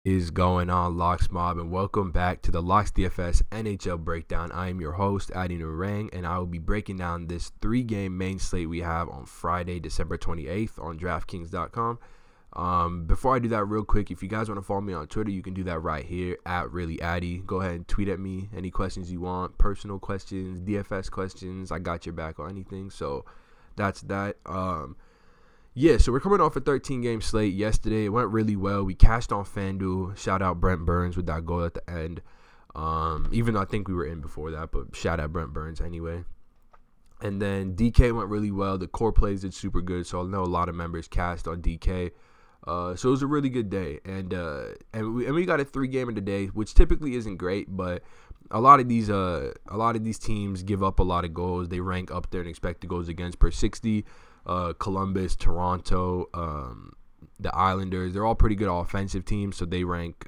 Is going on, Locks Mob, and welcome back to the Locks DFS NHL breakdown. I am your host, Narang, and I will be breaking down this 3-game main slate we have on Friday, December 28th on DraftKings.com. Before I do that, real quick, if you guys want to follow me on Twitter, you can do that right here at ReallyAddy. Go ahead and tweet at me any questions you want, personal questions, DFS questions. I got your back on anything. So that's that. Yeah, so we're coming off a 13-game slate yesterday. It went really well. We cashed on FanDuel. Shout out Brent Burns with that goal at the end. Even though I think we were in before that, but shout out Brent Burns anyway. And then DK went really well. The core plays did super good, so I know a lot of members cashed on DK. So it was a really good day. And we got a 3-game in the day, which typically isn't great, but a lot of these teams give up a lot of goals. They rank up there in expected goals against per 60. Columbus, Toronto, the Islanders, they're all pretty good offensive teams, so they rank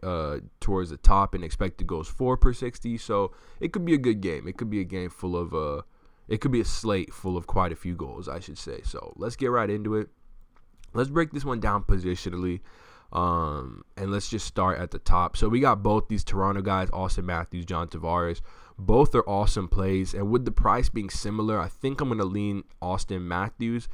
towards the top in expected goals for per 60. So it could be a good game. It could be a game full of it could be a slate full of quite a few goals, I should say. So let's get right into it. Let's break this one down positionally, and let's just start at the top. So we got both these Toronto guys, Austin Matthews, John Tavares. Both are awesome plays, and with the price being similar, I think I'm going to lean Austin Matthews.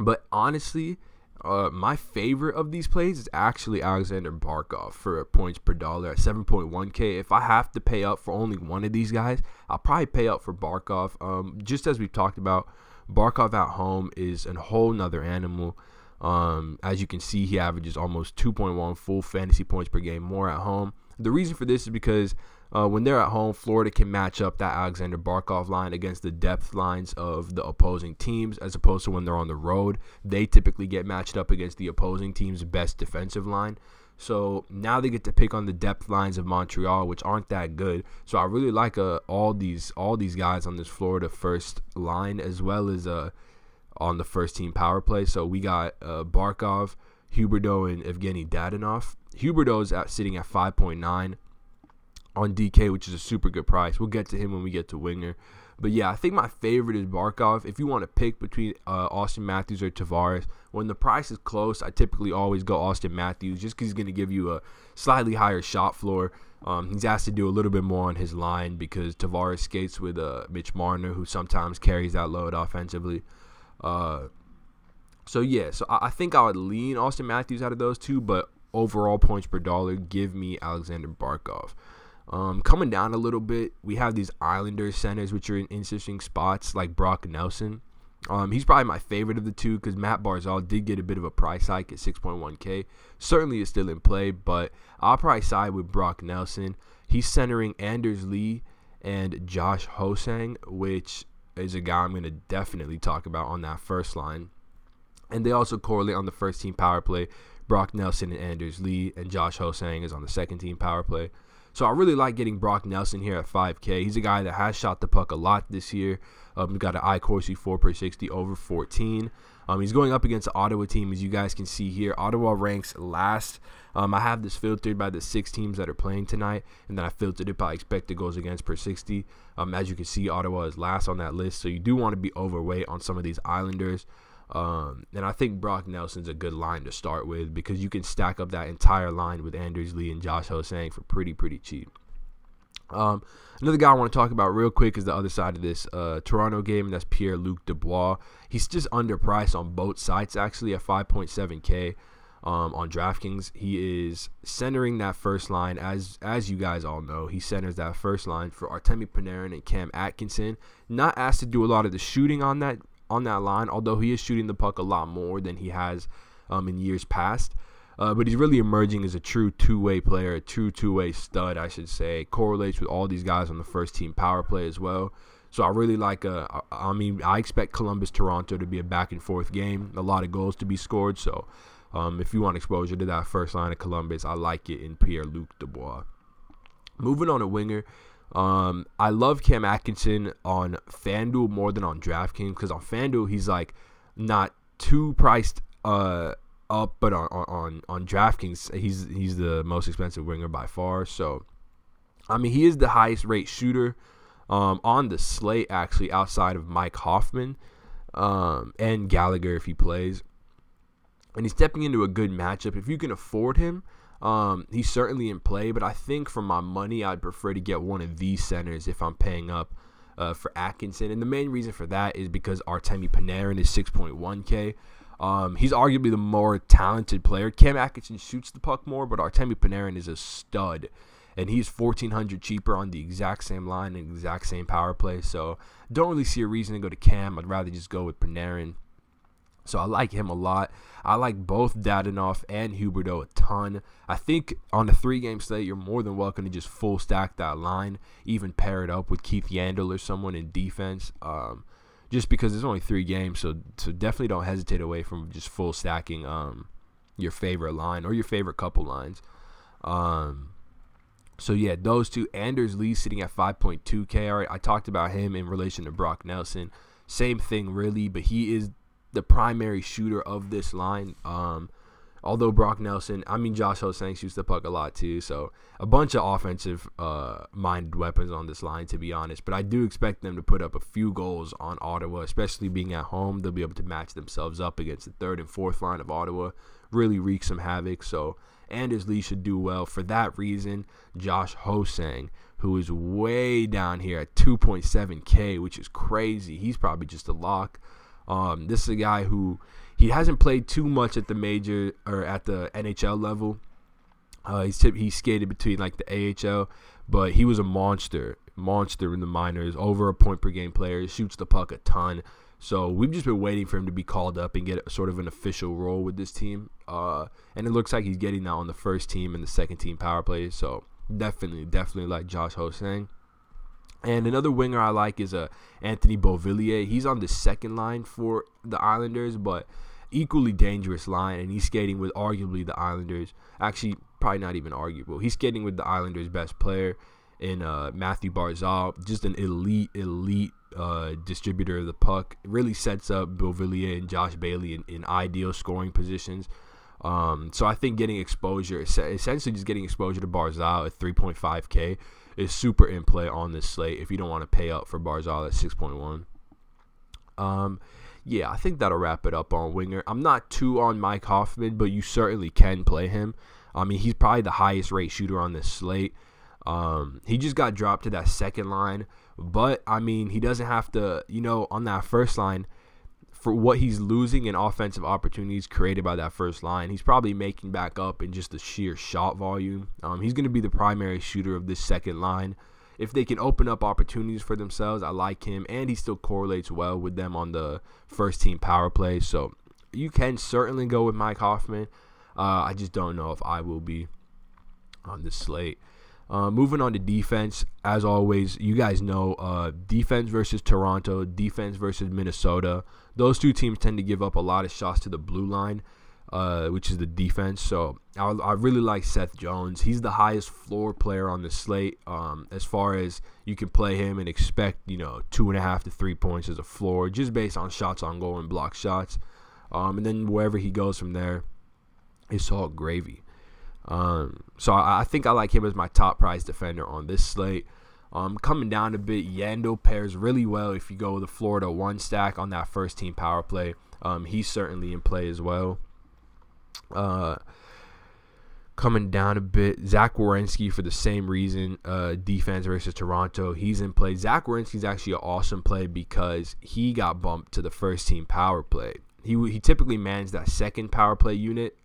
But honestly, my favorite of these plays is actually Alexander Barkov for points per dollar at 7.1K. If I have to pay up for only one of these guys, I'll probably pay up for Barkov. Just as we've talked about, Barkov at home is a whole nother animal. As you can see, he averages almost 2.1 full fantasy points per game more at home. The reason for this is because when they're at home, Florida can match up that Alexander Barkov line against the depth lines of the opposing teams, as opposed to when they're on the road. They typically get matched up against the opposing team's best defensive line. So now they get to pick on the depth lines of Montreal, which aren't that good. So I really like all these guys on this Florida first line, as well as on the first team power play. So we got Barkov, Huberdeau, and Evgeny Dadonov. Huberdeau is sitting at 5.9 on DK, which is a super good price. We'll get to him when we get to winger. But yeah, I think my favorite is Barkov. If you want to pick between Austin Matthews or Tavares, when the price is close, I typically always go Austin Matthews just because he's going to give you a slightly higher shot floor. He's asked to do a little bit more on his line because Tavares skates with Mitch Marner, who sometimes carries that load offensively. So I think I would lean Austin Matthews out of those two, but overall points per dollar, give me Alexander Barkov. Coming down a little bit, we have these Islanders centers, which are in interesting spots, like Brock Nelson. He's probably my favorite of the two because Matt Barzal did get a bit of a price hike at 6.1K. Certainly is still in play, but I'll probably side with Brock Nelson. He's centering Anders Lee and Josh Hosang, which is a guy I'm going to definitely talk about on that first line. And they also correlate on the first team power play. Brock Nelson and Anders Lee, and Josh Hosang is on the second team power play. So I really like getting Brock Nelson here at 5K. He's a guy that has shot the puck a lot this year. He's got an iCourse 4 per 60 over 14. He's going up against the Ottawa team, as you guys can see here. Ottawa ranks last. I have this filtered by the 6 teams that are playing tonight, and then I filtered it by expected goals against per 60. As you can see, Ottawa is last on that list, so you do want to be overweight on some of these Islanders. And I think Brock Nelson's a good line to start with because you can stack up that entire line with Anders Lee and Josh Hosang for pretty cheap. Another guy I want to talk about real quick is the other side of this Toronto game, and that's Pierre-Luc Dubois. He's just underpriced on both sites, actually, at 5.7K on DraftKings. He is centering that first line, as you guys all know. He centers that first line for Artemi Panarin and Cam Atkinson. Not asked to do a lot of the shooting on that line, although he is shooting the puck a lot more than he has in years past. But he's really emerging as a true two-way player, a true two-way stud, I should say. Correlates with all these guys on the first team power play as well. So I really like I expect Columbus-Toronto to be a back-and-forth game, a lot of goals to be scored. So if you want exposure to that first line of Columbus, I like it in Pierre-Luc Dubois. Moving on to winger, I love Cam Atkinson on FanDuel more than on DraftKings because on FanDuel he's like not too priced up, but on DraftKings he's the most expensive winger by far. So I mean, he is the highest rate shooter on the slate, actually, outside of Mike Hoffman and Gallagher if he plays. and he's stepping into a good matchup. If you can afford him, he's certainly in play, but I think for my money, I'd prefer to get one of these centers if I'm paying up for Atkinson. And the main reason for that is because Artemi Panarin is 6.1K. He's arguably the more talented player. Cam Atkinson shoots the puck more, but Artemi Panarin is a stud. And he's $1,400 cheaper on the exact same line and exact same power play. So don't really see a reason to go to Cam. I'd rather just go with Panarin. So I like him a lot. I like both Dadonov and Huberdeau a ton. I think on a 3-game slate, you're more than welcome to just full stack that line, even pair it up with Keith Yandle or someone in defense. Just because there's only 3 games, so definitely don't hesitate away from just full stacking your favorite line or your favorite couple lines. So yeah, those two. Anders Lee sitting at 5.2K. All right, I talked about him in relation to Brock Nelson. Same thing really, but he is the primary shooter of this line. Although Brock Nelson, Josh Hosang shoots the puck a lot too. So a bunch of offensive minded weapons on this line, to be honest. But I do expect them to put up a few goals on Ottawa, especially being at home. They'll be able to match themselves up against the 3rd and 4th line of Ottawa, really wreak some havoc. So Anders Lee should do well. For that reason, Josh Hosang, who is way down here at 2.7K, which is crazy. He's probably just a lock. This is a guy who he hasn't played too much at the major or at the NHL level. He skated between like the AHL, but he was a monster in the minors. Over a point per game player, shoots the puck a ton. So we've just been waiting for him to be called up and get sort of an official role with this team. And it looks like he's getting that on the first team and the second team power play. So definitely like Josh Hosang. And another winger I like is Anthony Beauvillier. He's on the second line for the Islanders, but equally dangerous line. And he's skating with arguably the Islanders. Actually, probably not even arguable. He's skating with the Islanders' best player in Matthew Barzal. Just an elite distributor of the puck. It really sets up Beauvillier and Josh Bailey in ideal scoring positions. So I think getting exposure, essentially just getting exposure to Barzal at 3.5K is super in play on this slate if you don't want to pay up for Barzal at 6.1. Yeah, I think that'll wrap it up on winger. I'm not too on Mike Hoffman, but you certainly can play him. He's probably the highest rate shooter on this slate. He just got dropped to that second line, but he doesn't have to, on that first line, for what he's losing in offensive opportunities created by that first line, he's probably making back up in just the sheer shot volume. He's going to be the primary shooter of this second line. If they can open up opportunities for themselves, I like him, and he still correlates well with them on the first team power play. So you can certainly go with Mike Hoffman. I just don't know if I will be on this slate. Moving on to defense, as always, you guys know defense versus Toronto, defense versus Minnesota. Those two teams tend to give up a lot of shots to the blue line, which is the defense. So I really like Seth Jones. He's the highest floor player on the slate as far as you can play him and expect 2.5 to 3 points as a floor just based on shots on goal and block shots. And then wherever he goes from there, it's all gravy. So I think I like him as my top prize defender on this slate. Coming down a bit, Yandle pairs really well if you go with the Florida 1 stack on that first team power play. He's certainly in play as well. Coming down a bit, Zach Werenski for the same reason, defense versus Toronto. He's in play. Zach Werenski's actually an awesome play because he got bumped to the first team power play. He typically mans that second power play unit,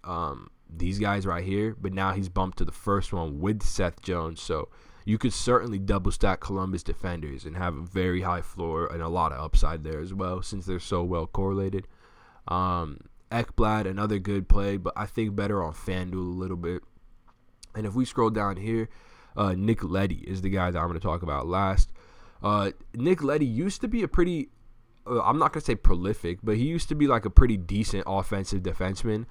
these guys right here, but now he's bumped to the first one with Seth Jones. So you could certainly double stack Columbus defenders and have a very high floor and a lot of upside there as well, since they're so well correlated. Ekblad, another good play, but I think better on FanDuel a little bit. And if we scroll down here, Nick Leddy is the guy that I'm going to talk about last. Nick Leddy used to be a pretty, I'm not going to say prolific, but he used to be like a pretty decent offensive defenseman.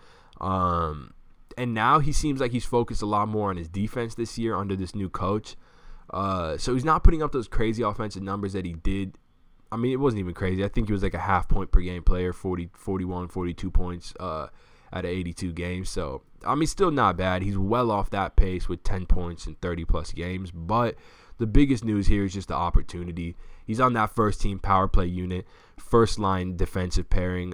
And now he seems like he's focused a lot more on his defense this year under this new coach. So he's not putting up those crazy offensive numbers that he did. It wasn't even crazy. I think he was like a half point per game player, 40, 41, 42 points out of 82 games. So, still not bad. He's well off that pace with 10 points in 30-plus games. But the biggest news here is just the opportunity. He's on that first-team power play unit, first-line defensive pairing.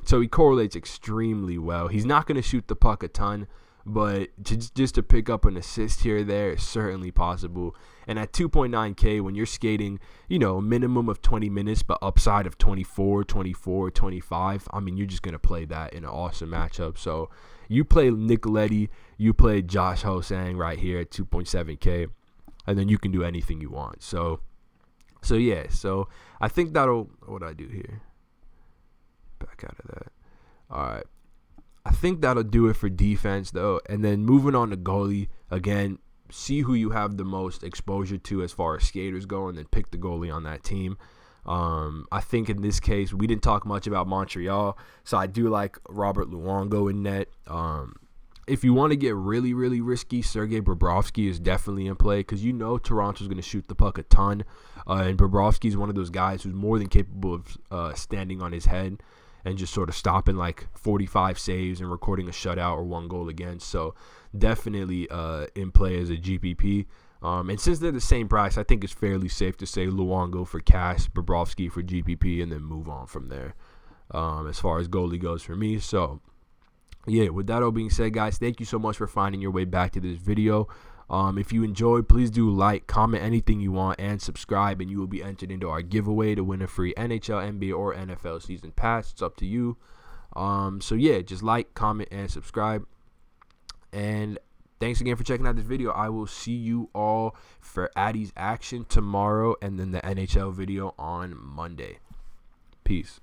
So he correlates extremely well. He's not going to shoot the puck a ton, but just to pick up an assist here or there is certainly possible. And at 2.9K, when you're skating, a minimum of 20 minutes, but upside of 24, 25, I mean, you're just going to play that in an awesome matchup. So you play Nicoletti, you play Josh Ho-Sang right here at 2.7K, and then you can do anything you want. So yeah, so I think what do I do here? Back out of that. All right. I think that'll do it for defense, though. And then moving on to goalie, again, see who you have the most exposure to as far as skaters go, and then pick the goalie on that team. I think in this case, we didn't talk much about Montreal, so I do like Robert Luongo in net. If you want to get really, really risky, Sergei Bobrovsky is definitely in play because Toronto's going to shoot the puck a ton. And Bobrovsky is one of those guys who's more than capable of standing on his head and just sort of stopping like 45 saves and recording a shutout or 1 goal against. So definitely in play as a GPP. And since they're the same price, I think it's fairly safe to say Luongo for cash, Bobrovsky for GPP, and then move on from there as far as goalie goes for me. So yeah, with that all being said, guys, thank you so much for finding your way back to this video. If you enjoyed, please do like, comment anything you want, and subscribe, and you will be entered into our giveaway to win a free NHL, NBA, or NFL season pass. It's up to you. So yeah, just like, comment, and subscribe. And thanks again for checking out this video. I will see you all for Addy's action tomorrow, and then the NHL video on Monday. Peace.